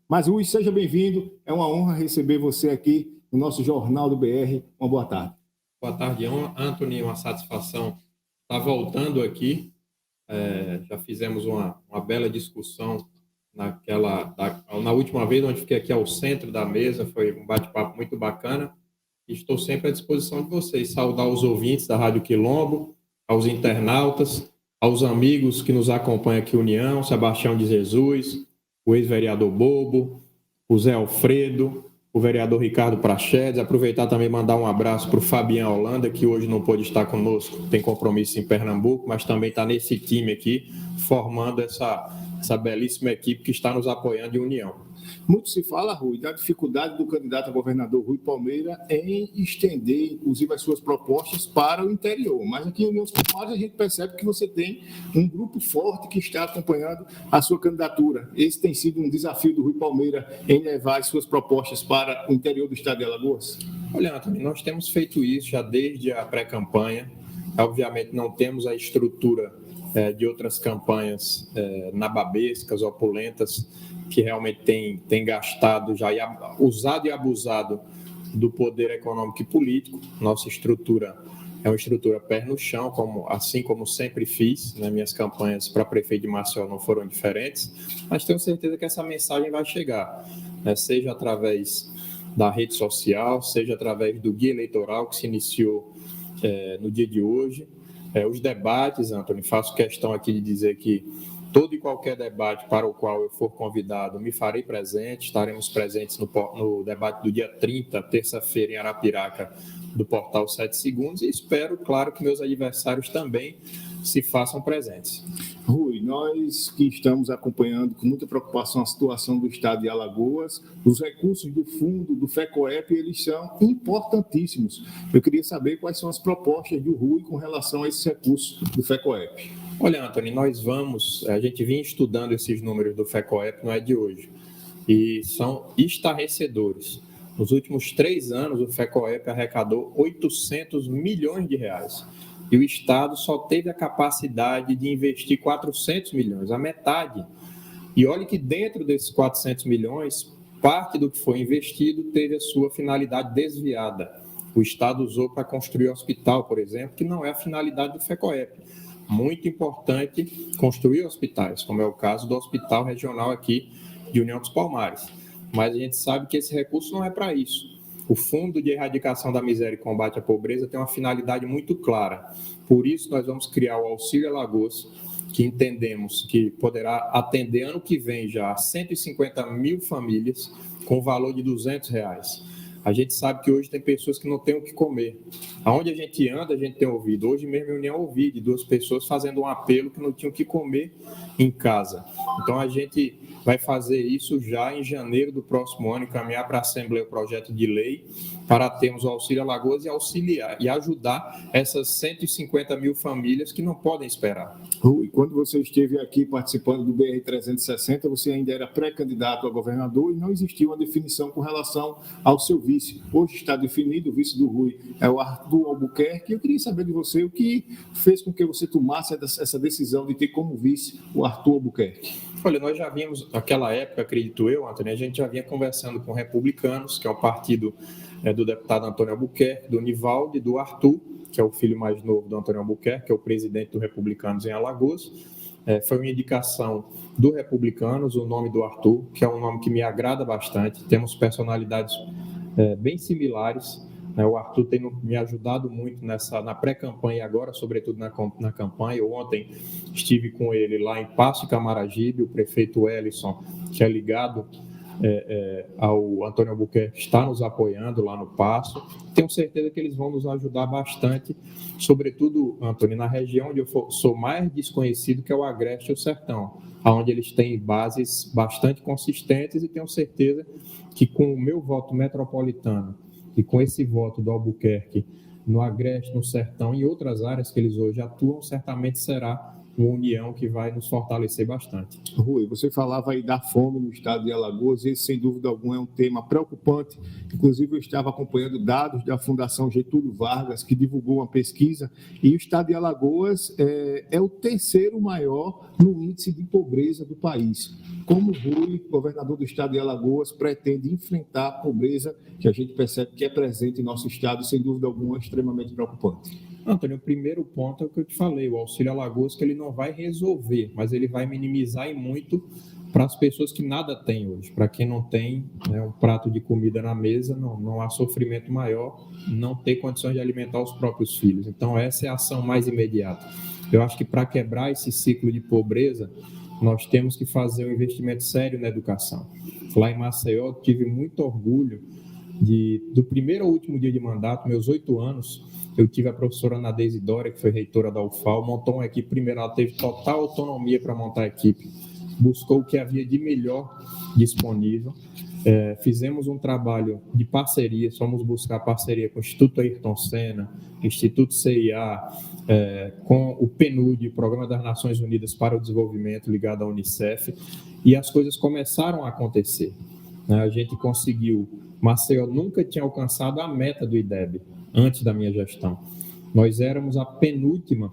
Mas, Rui, seja bem-vindo. É uma honra receber você aqui no nosso Jornal do BR. Uma boa tarde. Boa tarde, Anthony. Uma satisfação estar voltando aqui. Já fizemos uma bela discussão na última vez, onde fiquei aqui ao centro da mesa. Foi um bate-papo muito bacana. Estou sempre à disposição de vocês. Saudar os ouvintes da Rádio Quilombo, aos internautas, aos amigos que nos acompanham aqui, União, Sebastião de Jesus, o ex-vereador Bobo, o Zé Alfredo, o vereador Ricardo Prachedes. Aproveitar também e mandar um abraço para o Fabiano Holanda, que hoje não pôde estar conosco, tem compromisso em Pernambuco, mas também está nesse time aqui, formando essa belíssima equipe que está nos apoiando de União. Muito se fala, Rui, da dificuldade do candidato a governador Rui Palmeira em estender, inclusive, as suas propostas para o interior. Mas aqui em União dos Palmares a gente percebe que você tem um grupo forte que está acompanhando a sua candidatura. Esse tem sido um desafio do Rui Palmeira em levar as suas propostas para o interior do estado de Alagoas? Olha, Antônio, nós temos feito isso já desde a pré-campanha. Obviamente não temos a estrutura de outras campanhas nababescas, opulentas, que realmente tem gastado já, usado e abusado do poder econômico e político. Nossa estrutura é uma estrutura pé no chão, assim como sempre fiz, né? Minhas campanhas para prefeito de Maceió não foram diferentes, mas tenho certeza que essa mensagem vai chegar, né? Seja através da rede social, seja através do guia eleitoral que se iniciou no dia de hoje. Os debates, Antônio, faço questão aqui de dizer que todo e qualquer debate para o qual eu for convidado, me farei presente. Estaremos presentes no debate do dia 30, terça-feira, em Arapiraca, do Portal 7 Segundos, e espero, claro, que meus adversários também se façam presentes. Rui, nós que estamos acompanhando com muita preocupação a situação do estado de Alagoas, os recursos do fundo do FECOEP, eles são importantíssimos. Eu queria saber quais são as propostas do Rui com relação a esses recursos do FECOEP. Olha, Antônio, a gente vinha estudando esses números do FECOEP, não é de hoje, e são estarrecedores. Nos últimos 3 anos, o FECOEP arrecadou 800 milhões de reais. E o Estado só teve a capacidade de investir 400 milhões, a metade. E olha que dentro desses 400 milhões, parte do que foi investido teve a sua finalidade desviada. O Estado usou para construir hospital, por exemplo, que não é a finalidade do FECOEP. Muito importante construir hospitais, como é o caso do Hospital Regional aqui de União dos Palmares. Mas a gente sabe que esse recurso não é para isso. O Fundo de Erradicação da Miséria e Combate à Pobreza tem uma finalidade muito clara. Por isso, nós vamos criar o Auxílio Alagoas, que entendemos que poderá atender ano que vem já 150 mil famílias com o valor de R$200. A gente sabe que hoje tem pessoas que não têm o que comer. Aonde a gente anda, a gente tem ouvido. Hoje mesmo eu nem ouvi de 2 pessoas fazendo um apelo que não tinham o que comer em casa. Então a gente vai fazer isso já em janeiro do próximo ano, encaminhar para a Assembleia o projeto de lei para termos o Auxílio Alagoas e auxiliar e ajudar essas 150 mil famílias que não podem esperar. Rui, quando você esteve aqui participando do BR 360, você ainda era pré-candidato a governador e não existia uma definição com relação ao seu vice. Hoje está definido, o vice do Rui é o Arthur Albuquerque. Eu queria saber de você o que fez com que você tomasse essa decisão de ter como vice o Arthur Albuquerque. Olha, nós já vimos, naquela época, acredito eu, Antônio, a gente já vinha conversando com republicanos, que é o partido do deputado Antônio Albuquerque, do Nivaldo e do Arthur, que é o filho mais novo do Antônio Albuquerque, que é o presidente do Republicanos em Alagoas. Foi uma indicação do Republicanos, o nome do Arthur, que é um nome que me agrada bastante. Temos personalidades bem similares. O Arthur tem me ajudado muito na pré-campanha e agora, sobretudo, na campanha. Ontem estive com ele lá em Passo e Camaragibe, o prefeito Ellison, que é ligado ao Antônio Albuquerque, está nos apoiando lá no Passo. Tenho certeza que eles vão nos ajudar bastante, sobretudo, Antônio, na região onde eu sou mais desconhecido, que é o Agreste e o Sertão, onde eles têm bases bastante consistentes, e tenho certeza que com o meu voto metropolitano e com esse voto do Albuquerque no Agreste, no Sertão e outras áreas que eles hoje atuam, certamente será uma união que vai nos fortalecer bastante. Rui, você falava aí da fome no estado de Alagoas, esse sem dúvida alguma é um tema preocupante. Inclusive eu estava acompanhando dados da Fundação Getúlio Vargas, que divulgou uma pesquisa, e o estado de Alagoas é o terceiro maior no índice de pobreza do país. Como o Rui, governador do estado de Alagoas, pretende enfrentar a pobreza que a gente percebe que é presente em nosso estado, sem dúvida alguma, extremamente preocupante? Antônio, o primeiro ponto é o que eu te falei, o Auxílio Alagoas, que ele não vai resolver, mas ele vai minimizar e muito para as pessoas que nada têm hoje. Para quem não tem, né, um prato de comida na mesa, não há sofrimento maior não ter condições de alimentar os próprios filhos. Então, essa é a ação mais imediata. Eu acho que para quebrar esse ciclo de pobreza, nós temos que fazer um investimento sério na educação. Lá em Maceió, tive muito orgulho do primeiro ao último dia de mandato, meus 8 anos, eu tive a professora Ana Deise Dória, que foi reitora da UFAL, montou uma equipe. Primeiro, ela teve total autonomia para montar a equipe, buscou o que havia de melhor disponível. Fizemos um trabalho de parceria, fomos buscar parceria com o Instituto Ayrton Senna, Instituto CIA, com o PNUD, o Programa das Nações Unidas para o Desenvolvimento, ligado à Unicef, e as coisas começaram a acontecer. A gente conseguiu, Maceió nunca tinha alcançado a meta do IDEB, antes da minha gestão. Nós éramos a penúltima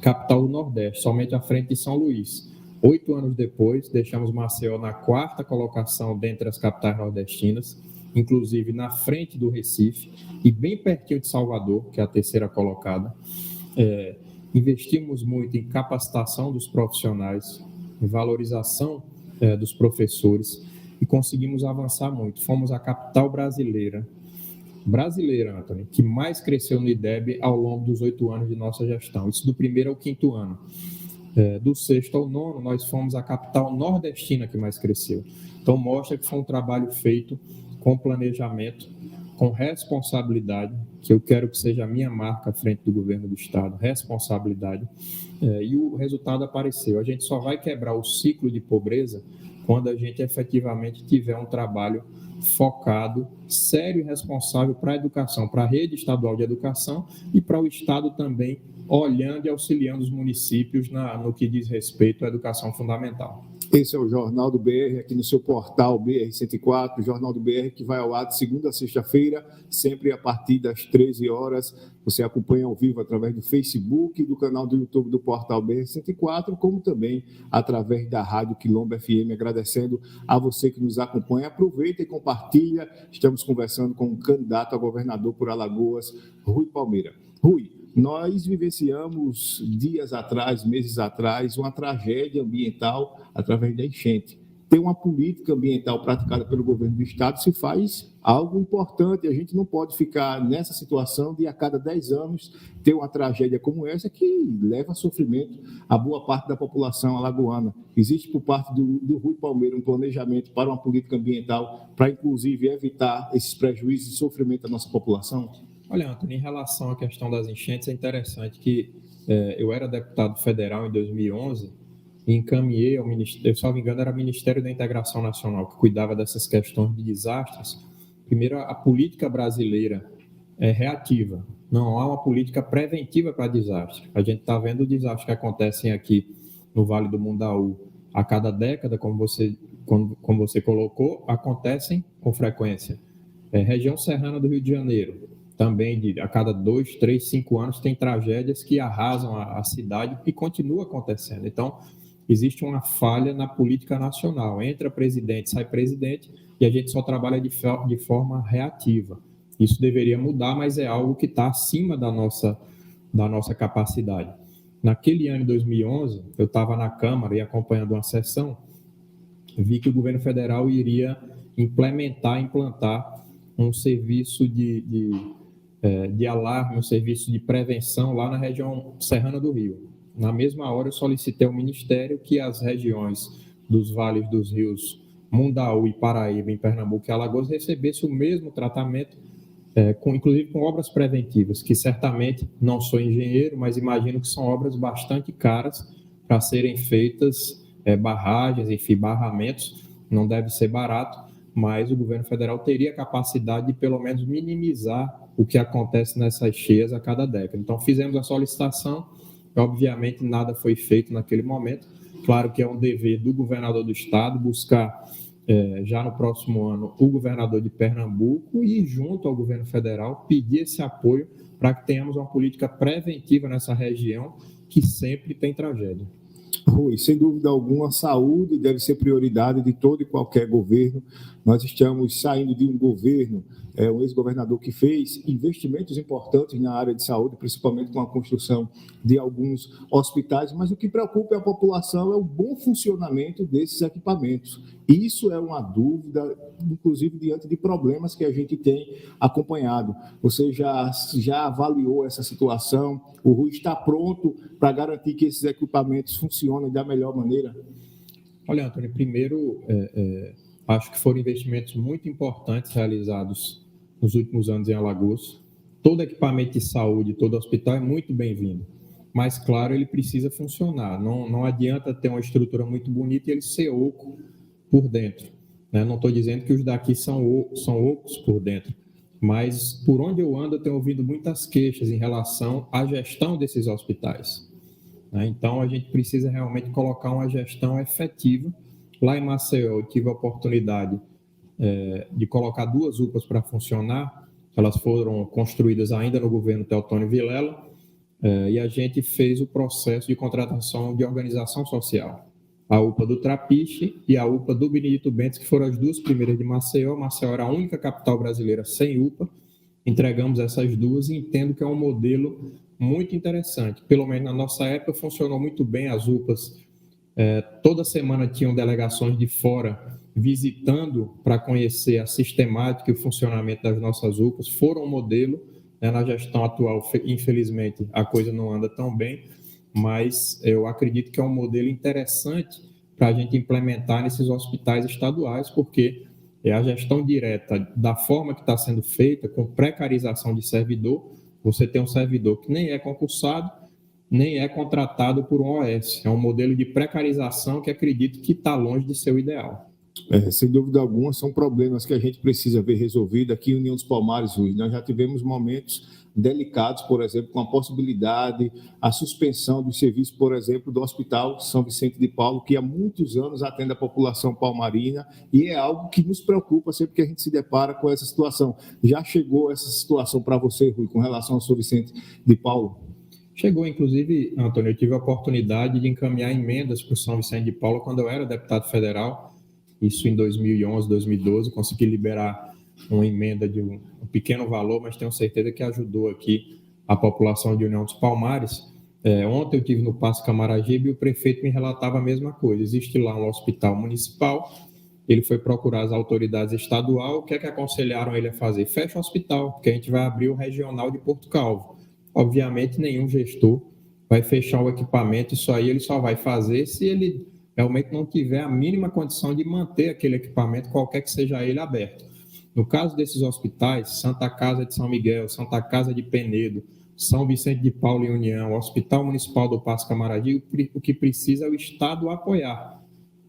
capital do Nordeste, somente à frente de São Luís. 8 anos depois, deixamos Maceió na 4ª colocação dentre as capitais nordestinas, inclusive na frente do Recife e bem pertinho de Salvador, que é a 3ª colocada. Investimos muito em capacitação dos profissionais, em valorização dos professores e conseguimos avançar muito. Fomos a capital brasileira, Antônio, que mais cresceu no IDEB ao longo dos 8 anos de nossa gestão. Isso do 1º ao 5º ano. Do 6º ao 9º, nós fomos a capital nordestina que mais cresceu. Então, mostra que foi um trabalho feito com planejamento, com responsabilidade, que eu quero que seja a minha marca à frente do governo do Estado, responsabilidade, e o resultado apareceu. A gente só vai quebrar o ciclo de pobreza quando a gente efetivamente tiver um trabalho focado, sério e responsável para a educação, para a rede estadual de educação e para o Estado também, olhando e auxiliando os municípios no que diz respeito à educação fundamental. Esse é o Jornal do BR, aqui no seu portal BR104, Jornal do BR, que vai ao ar de segunda a sexta-feira, sempre a partir das 13 horas. Você acompanha ao vivo através do Facebook e do canal do YouTube do portal BR104, como também através da Rádio Quilombo FM. Agradecendo a você que nos acompanha. Aproveita e compartilha. Estamos conversando com o candidato a governador por Alagoas, Rui Palmeira. Rui, nós vivenciamos dias atrás, meses atrás, uma tragédia ambiental através da enchente. Ter uma política ambiental praticada pelo governo do Estado se faz algo importante. A gente não pode ficar nessa situação de a cada 10 anos ter uma tragédia como essa que leva a sofrimento a boa parte da população alagoana. Existe por parte do Rui Palmeira um planejamento para uma política ambiental para, inclusive, evitar esses prejuízos e sofrimento da nossa população? Olha, Antônio, em relação à questão das enchentes, é interessante que eu era deputado federal em 2011 e encaminhei ao Ministério, se não me engano, era o Ministério da Integração Nacional, que cuidava dessas questões de desastres. Primeiro, a política brasileira é reativa, não há uma política preventiva para desastre. A gente está vendo desastres que acontecem aqui no Vale do Mundaú a cada década, como você colocou, acontecem com frequência. Região serrana do Rio de Janeiro, também a cada 2, 3, 5 anos tem tragédias que arrasam a cidade e continua acontecendo. Então, existe uma falha na política nacional. Entra presidente, sai presidente, e a gente só trabalha de forma reativa. Isso deveria mudar, mas é algo que está acima da nossa capacidade. Naquele ano de 2011, eu estava na Câmara e acompanhando uma sessão, vi que o governo federal iria implantar um serviço de alarme, um serviço de prevenção lá na região serrana do Rio. Na mesma hora, eu solicitei ao Ministério que as regiões dos vales dos rios Mundaú e Paraíba, em Pernambuco e Alagoas, recebessem o mesmo tratamento, inclusive com obras preventivas, que certamente, não sou engenheiro, mas imagino que são obras bastante caras para serem feitas, barragens, enfim, barramentos, não deve ser barato, mas o governo federal teria capacidade de, pelo menos, minimizar o que acontece nessas cheias a cada década. Então, fizemos a solicitação, Obviamente, nada foi feito naquele momento. Claro que é um dever do governador do estado buscar, já no próximo ano, o governador de Pernambuco e, junto ao governo federal, pedir esse apoio para que tenhamos uma política preventiva nessa região que sempre tem tragédia. Rui, sem dúvida alguma, a saúde deve ser prioridade de todo e qualquer governo. Nós estamos saindo de um governo, um ex-governador que fez investimentos importantes na área de saúde, principalmente com a construção de alguns hospitais, mas o que preocupa a população é o bom funcionamento desses equipamentos. Isso é uma dúvida, inclusive diante de problemas que a gente tem acompanhado. Você já avaliou essa situação? O Rui está pronto para garantir que esses equipamentos funcionem da melhor maneira? Olha, Antônio, primeiro, acho que foram investimentos muito importantes realizados nos últimos anos em Alagoas. Todo equipamento de saúde, todo hospital é muito bem-vindo, mas, claro, ele precisa funcionar. Não adianta ter uma estrutura muito bonita e ele ser oco por dentro. Né? Não estou dizendo que os daqui são ocos por dentro, mas por onde eu ando eu tenho ouvido muitas queixas em relação à gestão desses hospitais. Né? Então, a gente precisa realmente colocar uma gestão efetiva. Lá em Maceió, eu tive a oportunidade de colocar 2 UPAs para funcionar. Elas foram construídas ainda no governo Teotônio Vilela, e a gente fez o processo de contratação de organização social. A UPA do Trapiche e a UPA do Benedito Bentes, que foram as 2 primeiras de Maceió. Maceió era a única capital brasileira sem UPA. Entregamos essas 2 e entendo que é um modelo muito interessante. Pelo menos na nossa época funcionou muito bem as UPAs. Toda semana tinham delegações de fora visitando para conhecer a sistemática e o funcionamento das nossas UPAs. Foram um modelo, né? Na gestão atual, infelizmente, a coisa não anda tão bem, mas eu acredito que é um modelo interessante para a gente implementar nesses hospitais estaduais, porque é a gestão direta da forma que está sendo feita, com precarização de servidor. Você tem um servidor que nem é concursado, nem é contratado por um OS. É um modelo de precarização que acredito que está longe de ser o ideal. Sem dúvida alguma, são problemas que a gente precisa ver resolvido. Aqui em União dos Palmares, Rui, nós já tivemos momentos delicados, por exemplo, com a possibilidade, a suspensão do serviço, por exemplo, do Hospital São Vicente de Paulo, que há muitos anos atende a população palmarina, e é algo que nos preocupa sempre que a gente se depara com essa situação. Já chegou essa situação para você, Rui, com relação ao São Vicente de Paulo? Chegou, inclusive, Antônio, eu tive a oportunidade de encaminhar emendas para o São Vicente de Paulo quando eu era deputado federal, isso em 2011, 2012, consegui liberar uma emenda de um pequeno valor, mas tenho certeza que ajudou aqui a população de União dos Palmares. Ontem eu estive no Paço Camaragibe e o prefeito me relatava a mesma coisa. Existe lá um hospital municipal, ele foi procurar as autoridades estaduais, o que é que aconselharam ele a fazer? Fecha o hospital, porque a gente vai abrir o regional de Porto Calvo. Obviamente, nenhum gestor vai fechar o equipamento, isso aí ele só vai fazer se ele realmente não tiver a mínima condição de manter aquele equipamento, qualquer que seja ele, aberto. No caso desses hospitais, Santa Casa de São Miguel, Santa Casa de Penedo, São Vicente de Paulo e União, Hospital Municipal do Paço Camaragibe, o que precisa é o Estado apoiar,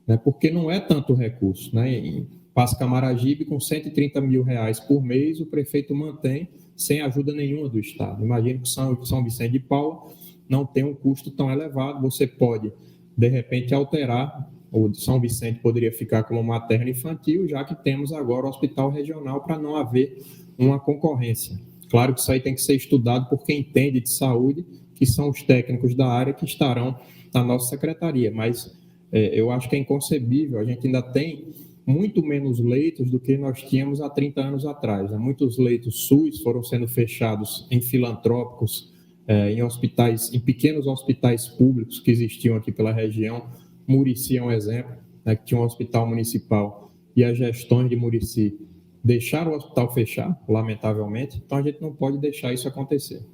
né? Porque não é tanto recurso. Né? Em Paço Camaragibe, com R$130 mil por mês, o prefeito mantém sem ajuda nenhuma do Estado. Imagino que São Vicente de Paulo não tem um custo tão elevado, você pode de repente alterar, o São Vicente poderia ficar como materno infantil, já que temos agora o hospital regional para não haver uma concorrência. Claro que isso aí tem que ser estudado por quem entende de saúde, que são os técnicos da área que estarão na nossa secretaria, mas eu acho que é inconcebível, a gente ainda tem muito menos leitos do que nós tínhamos há 30 anos atrás. Né? Muitos leitos SUS foram sendo fechados em filantrópicos, em hospitais, em pequenos hospitais públicos que existiam aqui pela região. Murici é um exemplo, né, que tinha um hospital municipal e as gestões de Murici deixaram o hospital fechar, lamentavelmente, então a gente não pode deixar isso acontecer.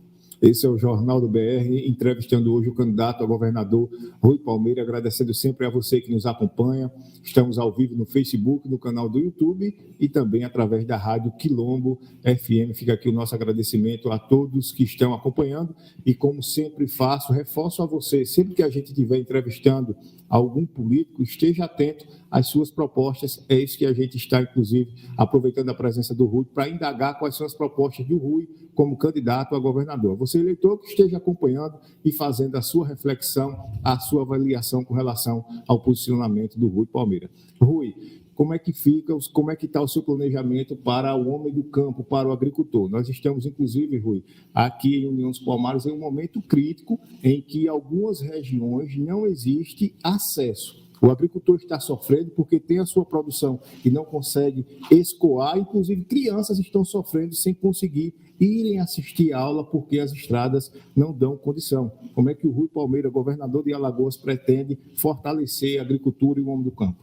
Esse é o Jornal do BR, entrevistando hoje o candidato a governador Rui Palmeira, agradecendo sempre a você que nos acompanha. Estamos ao vivo no Facebook, no canal do YouTube e também através da Rádio Quilombo FM. Fica aqui o nosso agradecimento a todos que estão acompanhando e, como sempre faço, reforço a você, sempre que a gente estiver entrevistando algum político, esteja atento as suas propostas. É isso que a gente está, inclusive, aproveitando a presença do Rui para indagar quais são as propostas do Rui como candidato a governador. Você, eleitor, que esteja acompanhando e fazendo a sua reflexão, a sua avaliação com relação ao posicionamento do Rui Palmeira. Rui, como é que fica, como é que está o seu planejamento para o homem do campo, para o agricultor? Nós estamos, inclusive, Rui, aqui em União dos Palmares, em um momento crítico em que algumas regiões não existe acesso. O agricultor está sofrendo porque tem a sua produção e não consegue escoar, inclusive crianças estão sofrendo sem conseguir irem assistir a aula porque as estradas não dão condição. Como é que o Rui Palmeira, governador de Alagoas, pretende fortalecer a agricultura e o homem do campo?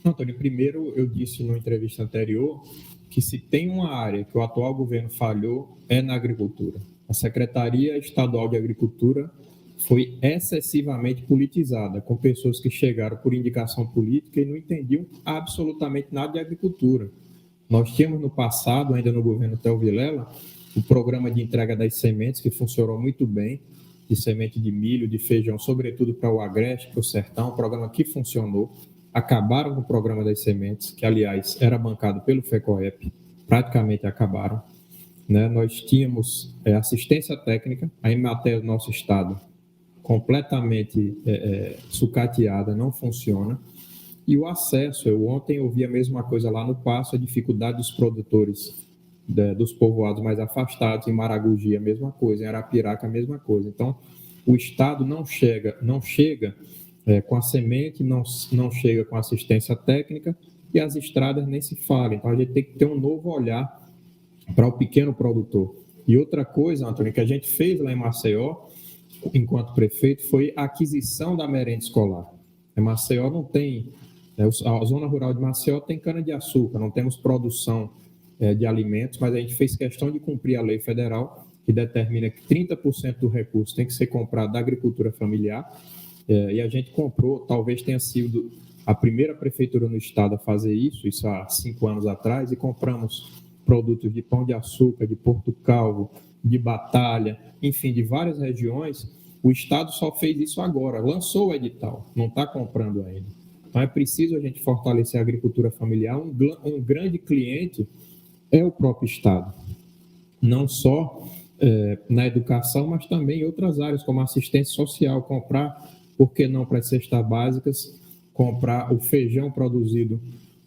Antônio, primeiro eu disse numa entrevista anterior que se tem uma área que o atual governo falhou é na agricultura. A Secretaria Estadual de Agricultura foi excessivamente politizada, com pessoas que chegaram por indicação política e não entendiam absolutamente nada de agricultura. Nós tínhamos no passado, ainda no governo Theo Vilela, o programa de entrega das sementes, que funcionou muito bem, de semente de milho, de feijão, sobretudo para o Agreste, para o Sertão, um programa que funcionou. Acabaram com o programa das sementes, que, aliás, era bancado pelo FECOEP, praticamente acabaram. Né? Nós tínhamos assistência técnica, a Emater do nosso estado, completamente sucateada, não funciona. E o acesso, eu ontem ouvi a mesma coisa lá no Passo, a dificuldade dos produtores dos povoados mais afastados, em Maragogi a mesma coisa, em Arapiraca a mesma coisa. Então, o estado não chega com a semente, não chega com assistência técnica e as estradas nem se falam. Então, a gente tem que ter um novo olhar para o pequeno produtor. E outra coisa, Antônio, que a gente fez lá em Maceió, enquanto prefeito, foi a aquisição da merenda escolar. Maceió não tem... A zona rural de Maceió tem cana-de-açúcar, não temos produção de alimentos, mas a gente fez questão de cumprir a lei federal, que determina que 30% do recurso tem que ser comprado da agricultura familiar, e a gente comprou, talvez tenha sido a primeira prefeitura no estado a fazer isso há 5 anos atrás, e compramos produtos de pão de açúcar, de Porto Calvo, de Batalha, enfim, de várias regiões. O estado só fez isso agora, lançou o edital, não está comprando ainda. Então é preciso a gente fortalecer a agricultura familiar. Um grande cliente é o próprio estado, não só na educação, mas também em outras áreas, como assistência social, comprar, por que não para as cestas básicas, comprar o feijão produzido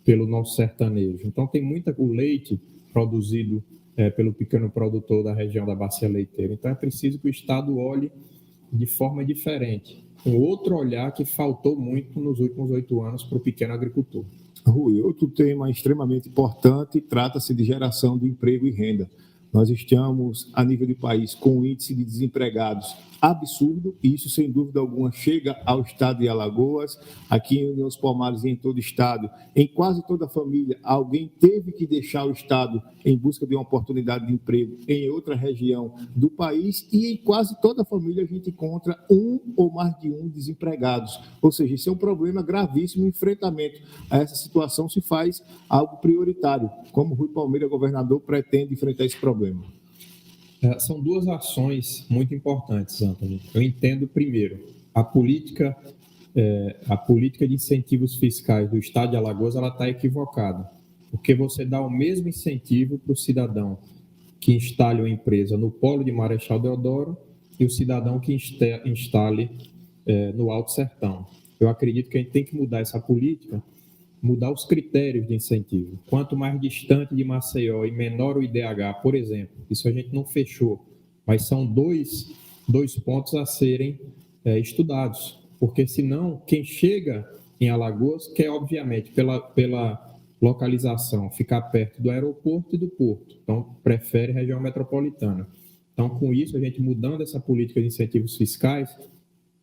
pelo nosso sertanejo. Então tem o leite produzido pelo pequeno produtor da região da Bacia Leiteira. Então é preciso que o estado olhe de forma diferente, um outro olhar que faltou muito nos últimos 8 anos para o pequeno agricultor. Rui, outro tema extremamente importante trata-se de geração de emprego e renda. Nós estamos, a nível de país, com um índice de desempregados absurdo, e isso, sem dúvida alguma, chega ao estado de Alagoas, aqui em União dos Palmares e em todo o estado. Em quase toda a família, alguém teve que deixar o estado em busca de uma oportunidade de emprego em outra região do país, e em quase toda a família a gente encontra um ou mais de um desempregados. Ou seja, isso é um problema gravíssimo. O enfrentamento a essa situação se faz algo prioritário. Como o Rui Palmeira, governador, pretende enfrentar esse problema? São 2 ações muito importantes, Antônio. Eu entendo, primeiro, a política de incentivos fiscais do estado de Alagoas está equivocada, porque você dá o mesmo incentivo para o cidadão que instale uma empresa no polo de Marechal Deodoro e o cidadão que instale no Alto Sertão. Eu acredito que a gente tem que mudar essa política, mudar os critérios de incentivo. Quanto mais distante de Maceió e menor o IDH, por exemplo, isso a gente não fechou, mas são dois pontos a serem estudados, porque senão quem chega em Alagoas quer, obviamente, pela localização, ficar perto do aeroporto e do porto, então prefere região metropolitana. Então, com isso, a gente mudando essa política de incentivos fiscais,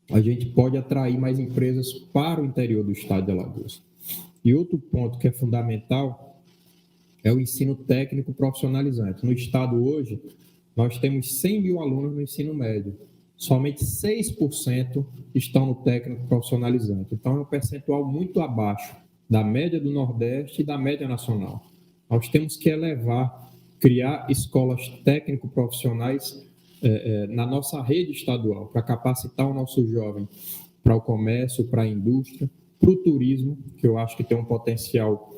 a gente pode atrair mais empresas para o interior do estado de Alagoas. E outro ponto que é fundamental é o ensino técnico profissionalizante. No estado hoje, nós temos 100 mil alunos no ensino médio. Somente 6% estão no técnico profissionalizante. Então, é um percentual muito abaixo da média do Nordeste e da média nacional. Nós temos que criar escolas técnico-profissionais na nossa rede estadual, para capacitar o nosso jovem para o comércio, para a indústria. para o turismo, que eu acho que tem um potencial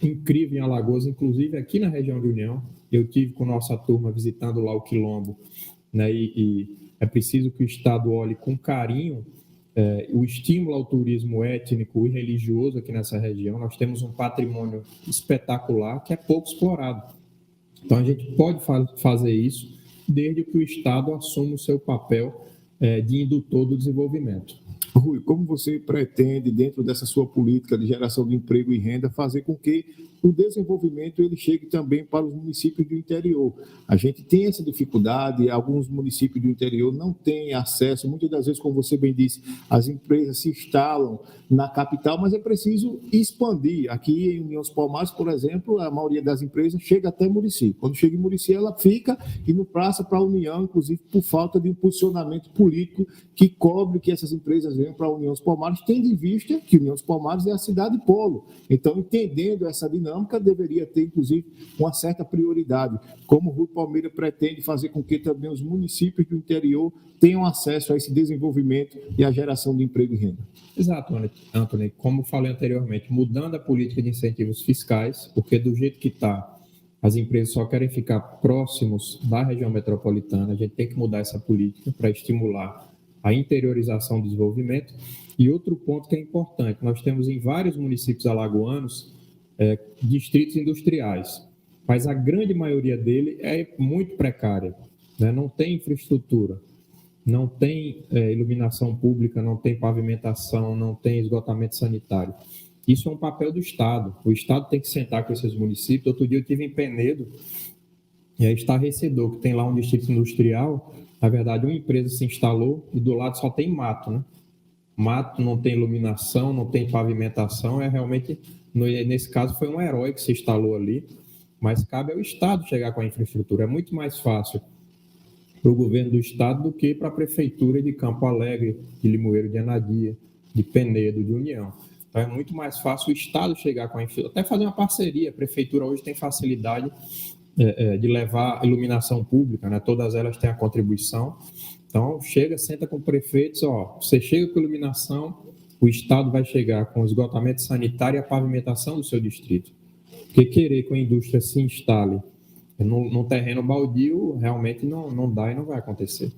incrível em Alagoas, inclusive aqui na região de União. Eu tive com nossa turma visitando lá o Quilombo, né, e é preciso que o Estado olhe com carinho o estímulo ao turismo étnico e religioso aqui nessa região. Nós temos um patrimônio espetacular que é pouco explorado. Então, a gente pode fazer isso desde que o Estado assuma o seu papel de indutor do desenvolvimento. Rui, como você pretende, dentro dessa sua política de geração de emprego e renda, fazer com que o desenvolvimento ele chegue também para os municípios do interior? A gente tem essa dificuldade, alguns municípios do interior não têm acesso, muitas das vezes, como você bem disse, as empresas se instalam na capital, mas é preciso expandir. Aqui em União dos Palmares, por exemplo, a maioria das empresas chega até Murici. Quando chega em Murici, ela fica e não passa para a União, inclusive por falta de um posicionamento político que cobre que essas empresas venham para a União dos Palmares, tendo em vista que União dos Palmares é a cidade polo. Então, entendendo essa dinâmica, deveria ter, inclusive, uma certa prioridade. Como o Rui Palmeira pretende fazer com que também os municípios do interior tenham acesso a esse desenvolvimento e à geração de emprego e renda. Exato, Antônio. Como falei anteriormente, mudando a política de incentivos fiscais, porque do jeito que está, as empresas só querem ficar próximos da região metropolitana, a gente tem que mudar essa política para estimular a interiorização do desenvolvimento. E outro ponto que é importante, nós temos em vários municípios alagoanos distritos industriais, mas a grande maioria dele é muito precária, né? Não tem infraestrutura, não tem iluminação pública, não tem pavimentação, não tem esgotamento sanitário. Isso é um papel do Estado. O Estado tem que sentar com esses municípios. Outro dia eu estive em Penedo, e é estarrecedor, que tem lá um distrito industrial. Na verdade, uma empresa se instalou e do lado só tem mato, né? Mato, não tem iluminação, não tem pavimentação. Realmente, nesse caso, foi um herói que se instalou ali, mas cabe ao Estado chegar com a infraestrutura. É muito mais fácil para o governo do Estado do que para a Prefeitura de Campo Alegre, de Limoeiro de Anadia, de Penedo, de União. Então, é muito mais fácil o Estado chegar com a infraestrutura, até fazer uma parceria. A Prefeitura hoje tem facilidade de levar iluminação pública, né? Todas elas têm a contribuição. Então, senta com prefeitos, você chega com iluminação, o Estado vai chegar com o esgotamento sanitário e a pavimentação do seu distrito. Porque querer que a indústria se instale num terreno baldio, realmente não dá e não vai acontecer.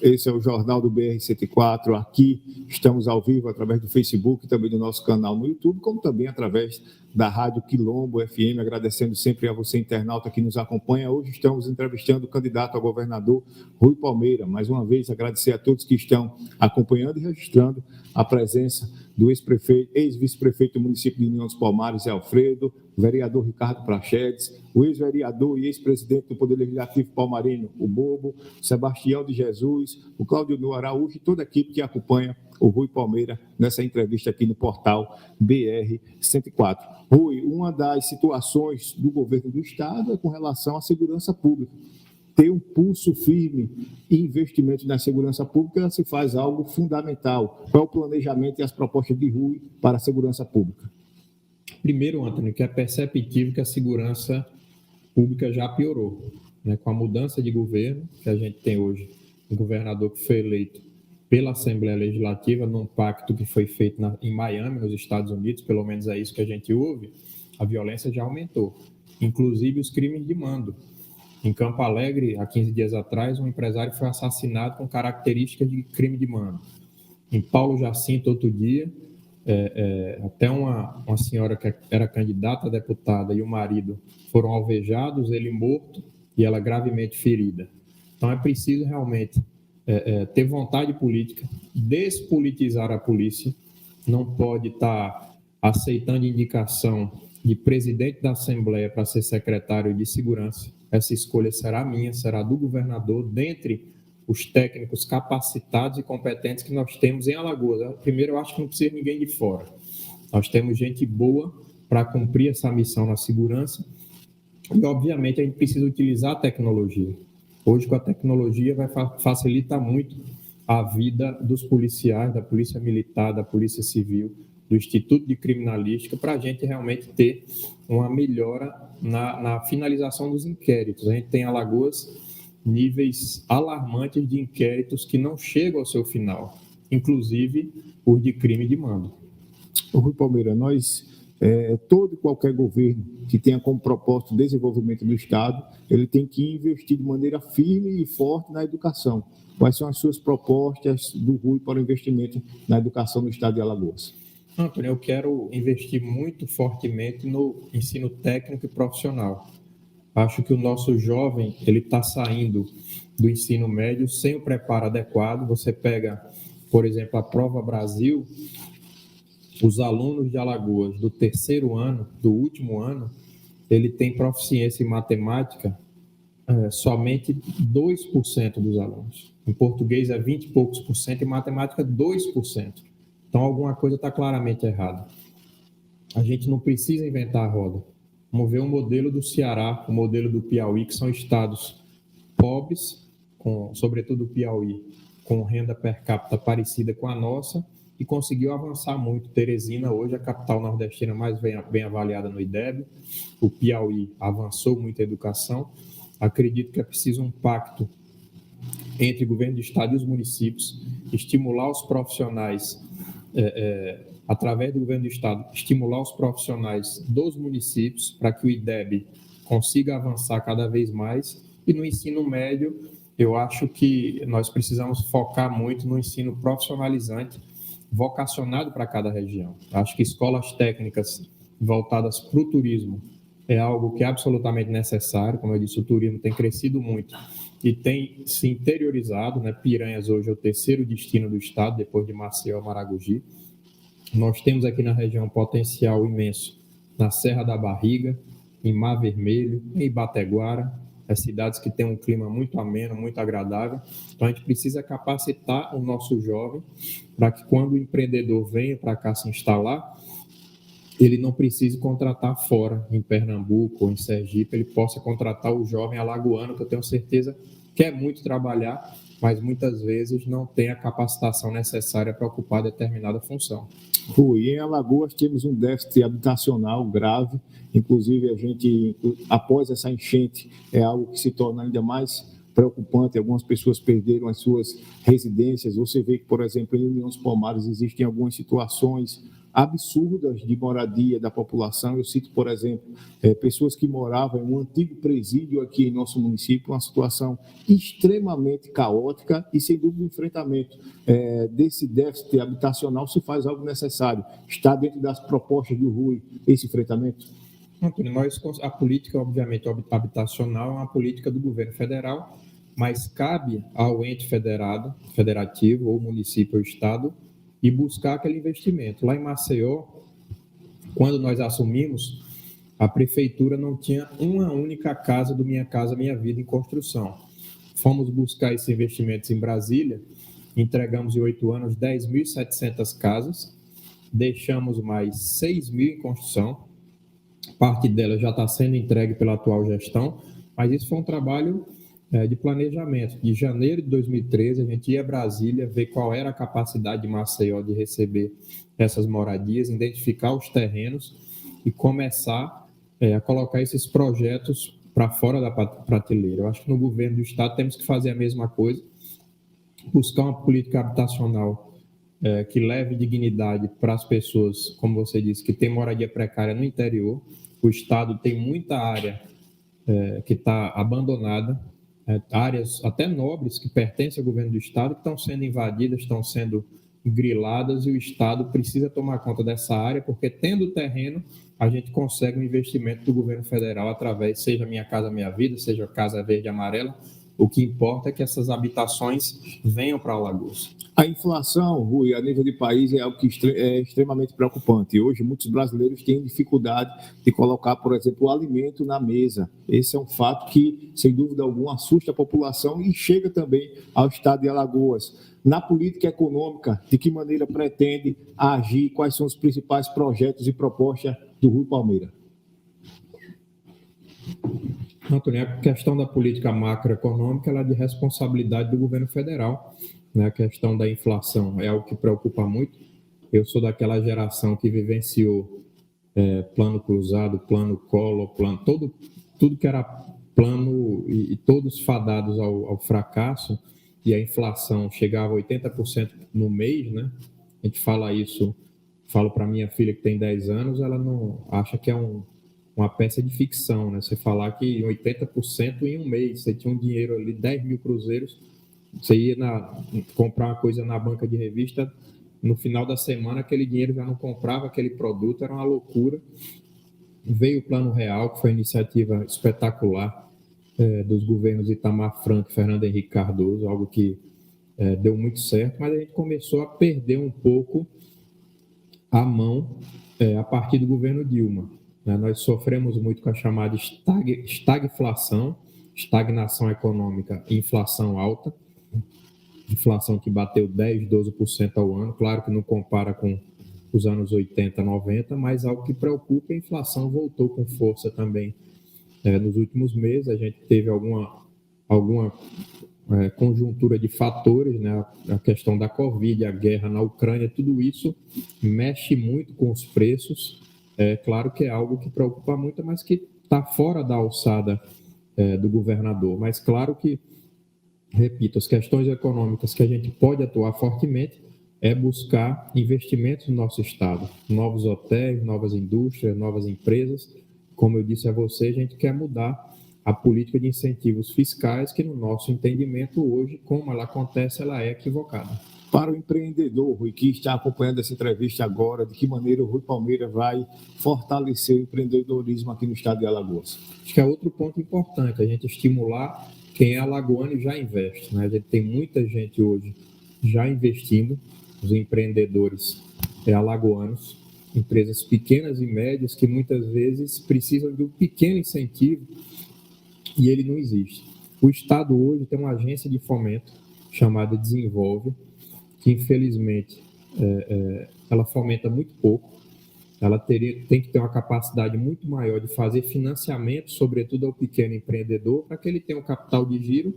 Esse é o Jornal do BR-104. Aqui estamos ao vivo através do Facebook, também do nosso canal no YouTube, como também através da Rádio Quilombo FM. Agradecendo sempre a você, internauta, que nos acompanha. Hoje estamos entrevistando o candidato a governador, Rui Palmeira. Mais uma vez, agradecer a todos que estão acompanhando e registrando a presença do ex-vice-prefeito do município de União dos Palmares, Zé Alfredo, o vereador Ricardo Prachedes, o ex-vereador e ex-presidente do Poder Legislativo palmarino, o Bobo, o Sebastião de Jesus, o Claudio Araújo e toda a equipe que acompanha o Rui Palmeira nessa entrevista aqui no portal BR-104. Rui, uma das situações do governo do Estado é com relação à segurança pública. Ter um pulso firme e investimento na segurança pública se faz algo fundamental. Qual é o planejamento e as propostas de Rui para a segurança pública? Primeiro, Antônio, que é perceptível que a segurança pública já piorou, né? Com a mudança de governo que a gente tem hoje, o governador que foi eleito pela Assembleia Legislativa, num pacto que foi feito em Miami, nos Estados Unidos, pelo menos é isso que a gente ouve, a violência já aumentou, inclusive os crimes de mando. Em Campo Alegre, há 15 dias atrás, um empresário foi assassinado com características de crime de mando. Em Paulo Jacinto, outro dia, até uma senhora que era candidata a deputada e o marido foram alvejados, ele morto e ela gravemente ferida. Então, é preciso realmente ter vontade política, despolitizar a polícia, não pode estar aceitando indicação de presidente da Assembleia para ser secretário de Segurança. Essa escolha será minha, será do governador, dentre os técnicos capacitados e competentes que nós temos em Alagoas. Primeiro, eu acho que não precisa ninguém de fora. Nós temos gente boa para cumprir essa missão na segurança e, obviamente, a gente precisa utilizar a tecnologia. Hoje, com a tecnologia, vai facilitar muito a vida dos policiais, da Polícia Militar, da Polícia Civil, do Instituto de Criminalística, para a gente realmente ter uma melhora na finalização dos inquéritos. A gente tem em Alagoas níveis alarmantes de inquéritos que não chegam ao seu final. Inclusive, por de crime de mando. Rui Palmeira, todo e qualquer governo que tenha como propósito o desenvolvimento do Estado, ele tem que investir de maneira firme e forte na educação. Quais são as suas propostas do Rui para o investimento na educação no Estado de Alagoas? Antônio, eu quero investir muito fortemente no ensino técnico e profissional. Acho que o nosso jovem ele está saindo do ensino médio sem o preparo adequado. Você pega, por exemplo, a Prova Brasil, os alunos de Alagoas do terceiro ano, do último ano, ele tem proficiência em matemática, somente 2% dos alunos. Em português é 20 e poucos por cento, em matemática 2%. Então alguma coisa está claramente errada. A gente não precisa inventar a roda. Vamos ver o modelo do Ceará, o modelo do Piauí, que são estados pobres, sobretudo o Piauí, com renda per capita parecida com a nossa, e conseguiu avançar muito. Teresina, hoje, a capital nordestina mais bem avaliada no IDEB. O Piauí avançou muito a educação. Acredito que é preciso um pacto entre o governo do estado e os municípios, estimular os profissionais, através do governo do estado, estimular os profissionais dos municípios para que o IDEB consiga avançar cada vez mais. E no ensino médio, eu acho que nós precisamos focar muito no ensino profissionalizante, vocacionado para cada região. Acho que escolas técnicas voltadas para o turismo é algo que é absolutamente necessário. Como eu disse, o turismo tem crescido muito e tem se interiorizado, né? Piranhas hoje é o terceiro destino do estado, depois de Maceió e Maragogi. Nós temos aqui na região um potencial imenso na Serra da Barriga, em Mar Vermelho, em Ibateguara, as cidades que têm um clima muito ameno, muito agradável. Então, a gente precisa capacitar o nosso jovem para que, quando o empreendedor venha para cá se instalar, ele não precise contratar fora, em Pernambuco ou em Sergipe, ele possa contratar o jovem alagoano, que eu tenho certeza quer muito trabalhar, mas muitas vezes não tem a capacitação necessária para ocupar determinada função. Rui, em Alagoas temos um déficit habitacional grave, inclusive a gente, após essa enchente, é algo que se torna ainda mais preocupante. Algumas pessoas perderam as suas residências. Você vê que, por exemplo, em União dos Palmares existem algumas situações absurdas de moradia da população. Eu cito, por exemplo, pessoas que moravam em um antigo presídio aqui em nosso município, uma situação extremamente caótica, e, sem dúvida, o enfrentamento desse déficit habitacional se faz algo necessário. Está dentro das propostas do Rui esse enfrentamento? Antônio, a política, obviamente, habitacional é uma política do governo federal, mas cabe ao ente federativo, ou município ou estado, e buscar aquele investimento. Lá em Maceió, quando nós assumimos, a prefeitura não tinha uma única casa do Minha Casa Minha Vida em construção. Fomos buscar esses investimentos em Brasília, entregamos em 8 anos 10.700 casas, deixamos mais 6.000 em construção, parte delas já está sendo entregue pela atual gestão, mas isso foi um trabalho de planejamento. De janeiro de 2013, a gente ia a Brasília ver qual era a capacidade de Maceió de receber essas moradias, identificar os terrenos e começar a colocar esses projetos para fora da prateleira. Eu acho que no governo do estado temos que fazer a mesma coisa, buscar uma política habitacional que leve dignidade para as pessoas, como você disse, que tem moradia precária no interior. O estado tem muita área que está abandonada, áreas até nobres que pertencem ao governo do estado, que estão sendo invadidas, estão sendo griladas, e o estado precisa tomar conta dessa área, porque tendo terreno, a gente consegue um investimento do governo federal através, seja Minha Casa Minha Vida, seja Casa Verde e Amarela. O que importa é que essas habitações venham para Alagoas. A inflação, Rui, a nível de país é algo que é extremamente preocupante. Hoje, muitos brasileiros têm dificuldade de colocar, por exemplo, o alimento na mesa. Esse é um fato que, sem dúvida alguma, assusta a população e chega também ao estado de Alagoas. Na política econômica, de que maneira pretende agir? Quais são os principais projetos e propostas do Rui Palmeira? Antônio, a questão da política macroeconômica ela é de responsabilidade do governo federal. Né? A questão da inflação é algo que preocupa muito. Eu sou daquela geração que vivenciou plano cruzado, plano Collor, tudo que era plano e todos fadados ao fracasso, e a inflação chegava a 80% no mês, né? A gente fala isso, falo para minha filha que tem 10 anos, ela não acha que é uma peça de ficção, né? Você falar que 80% em um mês, você tinha um dinheiro ali, 10 mil cruzeiros, você ia comprar uma coisa na banca de revista, no final da semana aquele dinheiro já não comprava aquele produto, era uma loucura. Veio o Plano Real, que foi uma iniciativa espetacular dos governos Itamar Franco e Fernando Henrique Cardoso, algo que deu muito certo, mas a gente começou a perder um pouco a mão a partir do governo Dilma. Nós sofremos muito com a chamada estagflação, estagnação econômica e inflação alta, inflação que bateu 10%, 12% ao ano, claro que não compara com os anos 80, 90, mas algo que preocupa, a inflação voltou com força também nos últimos meses. A gente teve alguma conjuntura de fatores, né? A questão da Covid, a guerra na Ucrânia, tudo isso mexe muito com os preços. Claro que é algo que preocupa muito, mas que está fora da alçada do governador. Mas claro que, repito, as questões econômicas que a gente pode atuar fortemente é buscar investimentos no nosso estado, novos hotéis, novas indústrias, novas empresas. Como eu disse a você, a gente quer mudar a política de incentivos fiscais, que no nosso entendimento hoje, como ela acontece, ela é equivocada. Para o empreendedor, Rui, que está acompanhando essa entrevista agora, de que maneira o Rui Palmeira vai fortalecer o empreendedorismo aqui no estado de Alagoas? Acho que é outro ponto importante, a gente estimular quem é alagoano e já investe, né? A gente tem muita gente hoje já investindo, os empreendedores alagoanos, empresas pequenas e médias que muitas vezes precisam de um pequeno incentivo e ele não existe. O estado hoje tem uma agência de fomento chamada Desenvolve, que infelizmente ela fomenta muito pouco. Ela tem que ter uma capacidade muito maior de fazer financiamento, sobretudo ao pequeno empreendedor, para que ele tenha um capital de giro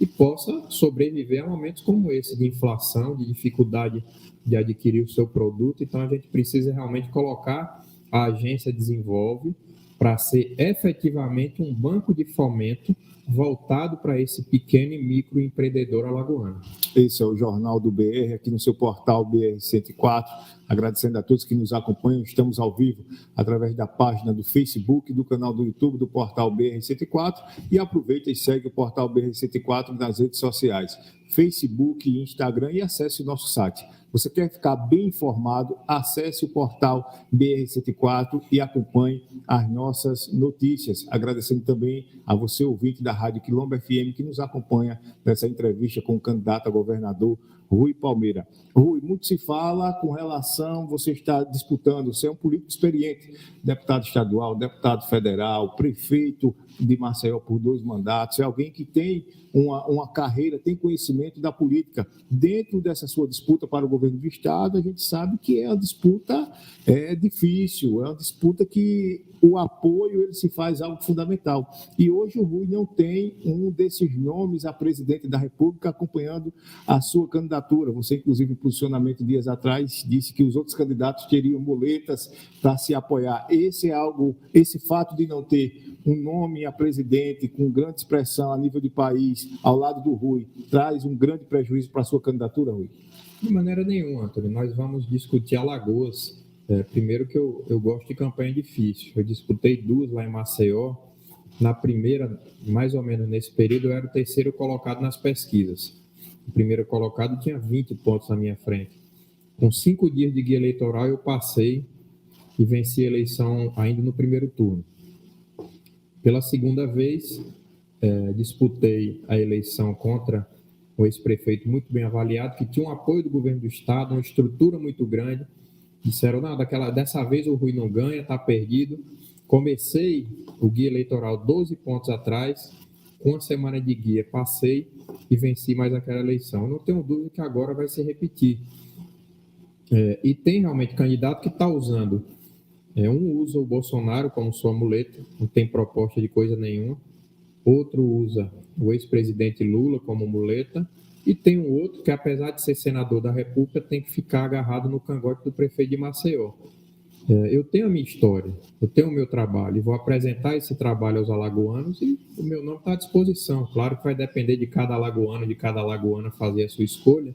e possa sobreviver a momentos como esse, de inflação, de dificuldade de adquirir o seu produto. Então, a gente precisa realmente colocar a agência Desenvolve para ser efetivamente um banco de fomento voltado para esse pequeno e microempreendedor alagoano. Esse é o Jornal do BR, aqui no seu portal BR104. Agradecendo a todos que nos acompanham. Estamos ao vivo através da página do Facebook, do canal do YouTube, do portal BR104. E aproveita e segue o portal BR104 nas redes sociais, Facebook e Instagram, e acesse o nosso site. Você quer ficar bem informado? Acesse o portal BR104 e acompanhe as nossas notícias. Agradecendo também a você, ouvinte da Rádio Quilombo FM, que nos acompanha nessa entrevista com o candidato a governador Rui Palmeira. Rui, muito se fala com relação, você está disputando, você é um político experiente, deputado estadual, deputado federal, prefeito de Maceió por 2 mandatos, é alguém que tem uma carreira, tem conhecimento da política. Dentro dessa sua disputa para o governo do estado, a gente sabe que é uma disputa difícil, é uma disputa que o apoio ele se faz algo fundamental. E hoje o Rui não tem um desses nomes a presidente da República acompanhando a sua candidatura. Você, inclusive, em posicionamento dias atrás, disse que os outros candidatos teriam muletas para se apoiar. Esse fato de não ter um nome a presidente com grande expressão a nível de país ao lado do Rui traz um grande prejuízo para a sua candidatura, Rui? De maneira nenhuma, Antônio. Nós vamos discutir Alagoas. Primeiro que eu gosto de campanha difícil. Eu disputei 2 lá em Maceió. Na primeira, mais ou menos nesse período, eu era o 3º colocado nas pesquisas. O primeiro colocado tinha 20 pontos na minha frente. Com 5 dias de guia eleitoral, eu passei e venci a eleição ainda no primeiro turno. Pela segunda vez, disputei a eleição contra um ex-prefeito muito bem avaliado, que tinha um apoio do governo do estado, uma estrutura muito grande. Disseram, não, dessa vez o Rui não ganha, está perdido. Comecei o guia eleitoral 12 pontos atrás, com uma semana de guia, passei e venci mais aquela eleição. Eu não tenho dúvida que agora vai se repetir. E tem realmente candidato que está usando. Um usa o Bolsonaro como sua muleta, não tem proposta de coisa nenhuma. Outro usa o ex-presidente Lula como muleta. E tem um outro que, apesar de ser senador da República, tem que ficar agarrado no cangote do prefeito de Maceió. Eu tenho a minha história, eu tenho o meu trabalho, e vou apresentar esse trabalho aos alagoanos e o meu nome está à disposição. Claro que vai depender de cada alagoano, de cada alagoana fazer a sua escolha,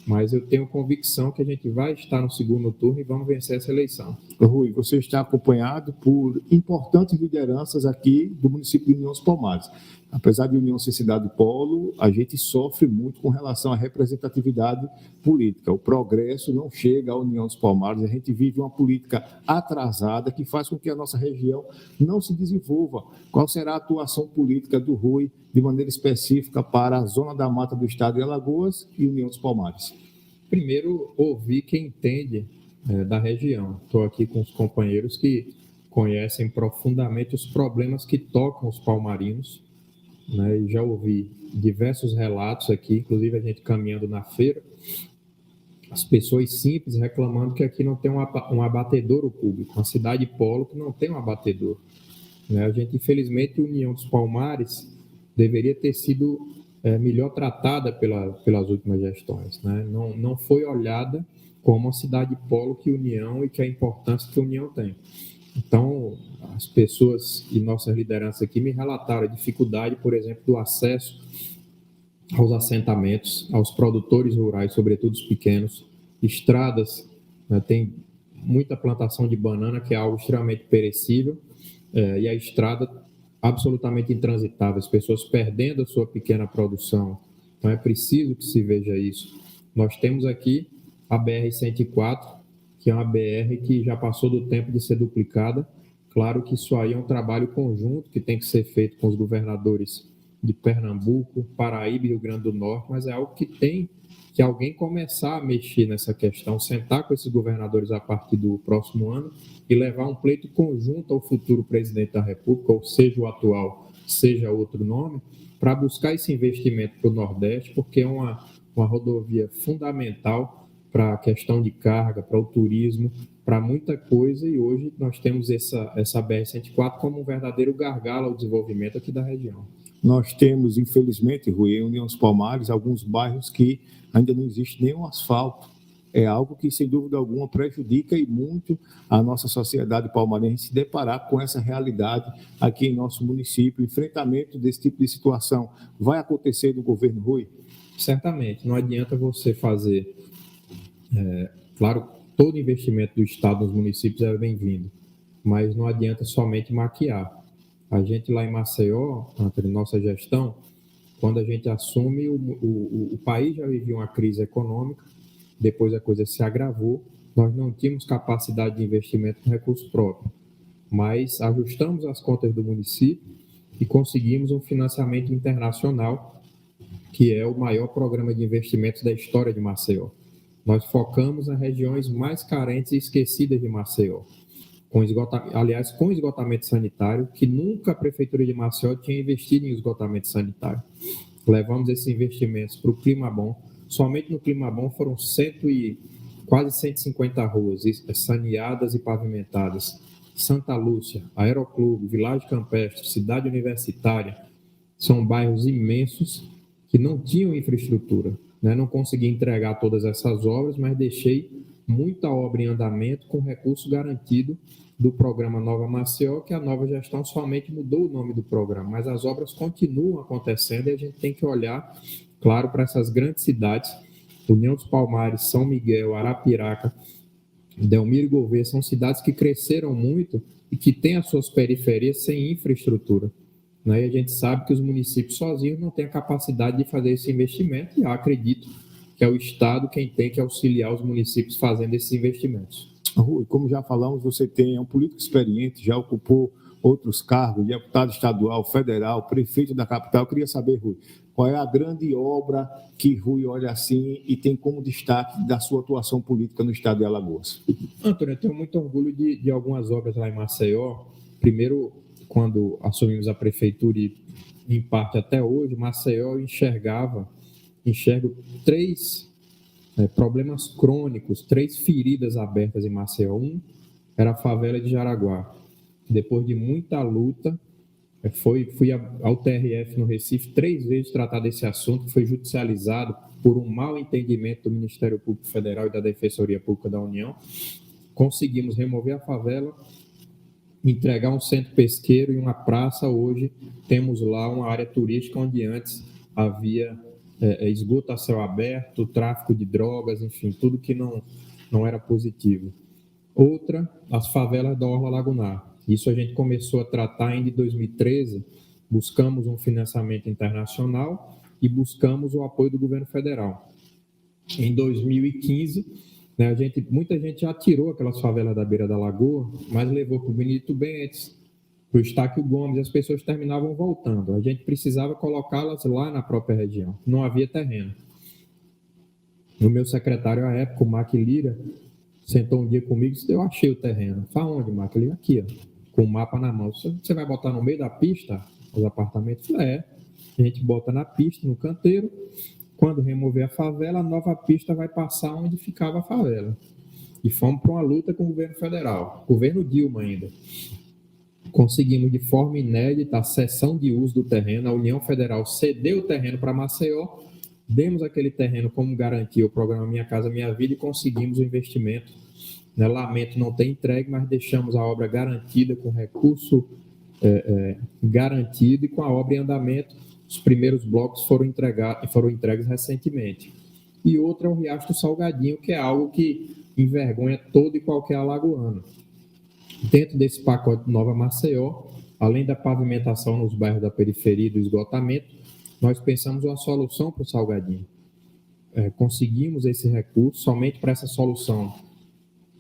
mas eu tenho convicção que a gente vai estar no segundo turno e vamos vencer essa eleição. Rui, você está acompanhado por importantes lideranças aqui do município de União dos Palmares. Apesar de União ser cidade polo, a gente sofre muito com relação à representatividade política. O progresso não chega à União dos Palmares, a gente vive uma política atrasada que faz com que a nossa região não se desenvolva. Qual será a atuação política do Rui, de maneira específica, para a Zona da Mata do Estado de Alagoas e União dos Palmares? Primeiro, ouvir quem entende da região. Estou aqui com os companheiros que conhecem profundamente os problemas que tocam os palmarinos, né? E já ouvi diversos relatos aqui, inclusive a gente caminhando na feira, as pessoas simples reclamando que aqui não tem um abatedouro público, uma cidade polo que não tem um abatedouro, né? A gente, infelizmente, a União dos Palmares deveria ter sido melhor tratada pelas últimas gestões, né? Não foi olhada como a cidade polo que União e que a importância que a União tem. Então, as pessoas e nossas lideranças aqui me relataram a dificuldade, por exemplo, do acesso aos assentamentos, aos produtores rurais, sobretudo os pequenos, estradas, né? Tem muita plantação de banana, que é algo extremamente perecível, e a estrada absolutamente intransitável, as pessoas perdendo a sua pequena produção. Então, é preciso que se veja isso. Nós temos aqui a BR-104, que é uma BR que já passou do tempo de ser duplicada. Claro que isso aí é um trabalho conjunto que tem que ser feito com os governadores de Pernambuco, Paraíba e Rio Grande do Norte, mas é algo que tem que alguém começar a mexer nessa questão, sentar com esses governadores a partir do próximo ano e levar um pleito conjunto ao futuro presidente da República, ou seja o atual, seja outro nome, para buscar esse investimento para o Nordeste, porque é uma rodovia fundamental para a questão de carga, para o turismo, para muita coisa, e hoje nós temos essa BR-104 como um verdadeiro gargalo ao desenvolvimento aqui da região. Nós temos, infelizmente, Rui, em União dos Palmares, alguns bairros que ainda não existe nenhum asfalto. É algo que, sem dúvida alguma, prejudica e muito a nossa sociedade palmarense se deparar com essa realidade aqui em nosso município. O enfrentamento desse tipo de situação vai acontecer no governo, Rui? Certamente. Não adianta você fazer... claro, todo investimento do Estado nos municípios é bem-vindo, mas não adianta somente maquiar. A gente lá em Maceió, entre nossa gestão, quando a gente assume, o país já vivia uma crise econômica, depois a coisa se agravou, nós não tínhamos capacidade de investimento com recurso próprio, mas ajustamos as contas do município e conseguimos um financiamento internacional, que é o maior programa de investimentos da história de Maceió. Nós focamos nas regiões mais carentes e esquecidas de Maceió, com esgotamento sanitário, que nunca a Prefeitura de Maceió tinha investido em esgotamento sanitário. Levamos esses investimentos para o Clima Bom. Somente no Clima Bom foram quase 150 ruas saneadas e pavimentadas. Santa Lúcia, Aeroclube, Vilagem Campestre, Cidade Universitária, são bairros imensos que não tinham infraestrutura, né? Não consegui entregar todas essas obras, mas deixei muita obra em andamento com recurso garantido do programa Nova Maceió, que a nova gestão somente mudou o nome do programa, mas as obras continuam acontecendo e a gente tem que olhar, claro, para essas grandes cidades, União dos Palmares, São Miguel, Arapiraca, Delmiro e Gouveia, são cidades que cresceram muito e que têm as suas periferias sem infraestrutura, né? E a gente sabe que os municípios sozinhos não têm a capacidade de fazer esse investimento, e eu acredito que é o Estado quem tem que auxiliar os municípios fazendo esses investimentos. Rui, como já falamos, você é um político experiente, já ocupou outros cargos, deputado estadual, federal, prefeito da capital. Eu queria saber, Rui, qual é a grande obra que Rui olha assim e tem como destaque da sua atuação política no estado de Alagoas? Antônio, eu tenho muito orgulho de algumas obras lá em Maceió. Primeiro, quando assumimos a prefeitura e, em parte até hoje, Maceió enxergo 3 problemas crônicos, 3 feridas abertas em Maceió. Um era a favela de Jaraguá. Depois de muita luta, fui ao TRF no Recife 3 vezes tratar desse assunto, que foi judicializado por um mau entendimento do Ministério Público Federal e da Defensoria Pública da União. Conseguimos remover a favela, entregar um centro pesqueiro e uma praça. Hoje temos lá uma área turística onde antes havia esgoto a céu aberto, tráfico de drogas, enfim, tudo que não era positivo. Outra, as favelas da Orla Lagunar. Isso a gente começou a tratar ainda em 2013, buscamos um financiamento internacional e buscamos o apoio do governo federal. Em 2015, né, muita gente já tirou aquelas favelas da beira da lagoa, mas levou para o Benito Bentes, para o Estáquio Gomes, e as pessoas terminavam voltando. A gente precisava colocá-las lá na própria região, não havia terreno. O meu secretário à época, o Mac Lira, sentou um dia comigo e disse: eu achei o terreno. Fala onde, Mac? Ele: aqui, ó, com o mapa na mão. Você vai botar no meio da pista os apartamentos? Eu falei: a gente bota na pista, no canteiro. Quando remover a favela, a nova pista vai passar onde ficava a favela. E fomos para uma luta com o governo federal, governo Dilma ainda. Conseguimos de forma inédita a cessão de uso do terreno. A União Federal cedeu o terreno para Maceió, demos aquele terreno como garantia ao programa Minha Casa Minha Vida e conseguimos o investimento. Lamento não ter entregue, mas deixamos a obra garantida, com recurso garantido e com a obra em andamento. Os primeiros blocos foram entregues recentemente. E outra é o Riacho do Salgadinho, que é algo que envergonha todo e qualquer alagoano. Dentro desse pacote Nova Maceió, além da pavimentação nos bairros da periferia e do esgotamento, nós pensamos uma solução para o Salgadinho. Conseguimos esse recurso, somente para essa solução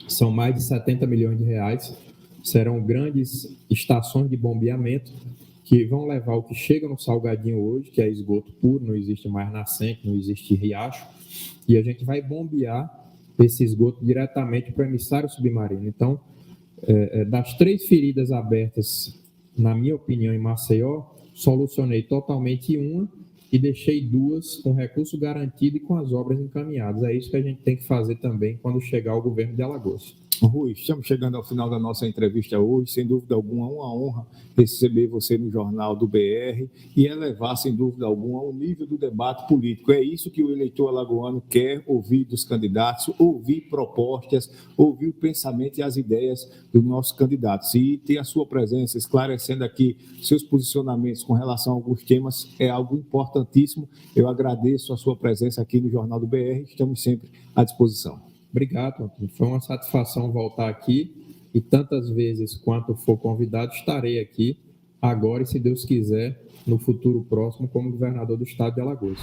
são mais de 70 milhões de reais, serão grandes estações de bombeamento que vão levar o que chega no Salgadinho hoje, que é esgoto puro, não existe mais nascente, não existe riacho, e a gente vai bombear esse esgoto diretamente para o emissário submarino. Então, das 3 feridas abertas, na minha opinião, em Maceió, solucionei totalmente uma e deixei 2 com recurso garantido e com as obras encaminhadas. É isso que a gente tem que fazer também quando chegar ao governo de Alagoas. Rui, estamos chegando ao final da nossa entrevista hoje. Sem dúvida alguma, uma honra receber você no Jornal do BR e elevar, sem dúvida alguma, o nível do debate político. É isso que o eleitor alagoano quer ouvir dos candidatos, ouvir propostas, ouvir o pensamento e as ideias dos nossos candidatos. E ter a sua presença, esclarecendo aqui seus posicionamentos com relação a alguns temas, é algo importantíssimo. Eu agradeço a sua presença aqui no Jornal do BR. Estamos sempre à disposição. Obrigado, Antônio. Foi uma satisfação voltar aqui e tantas vezes quanto for convidado, estarei aqui agora e, se Deus quiser, no futuro próximo como governador do estado de Alagoas.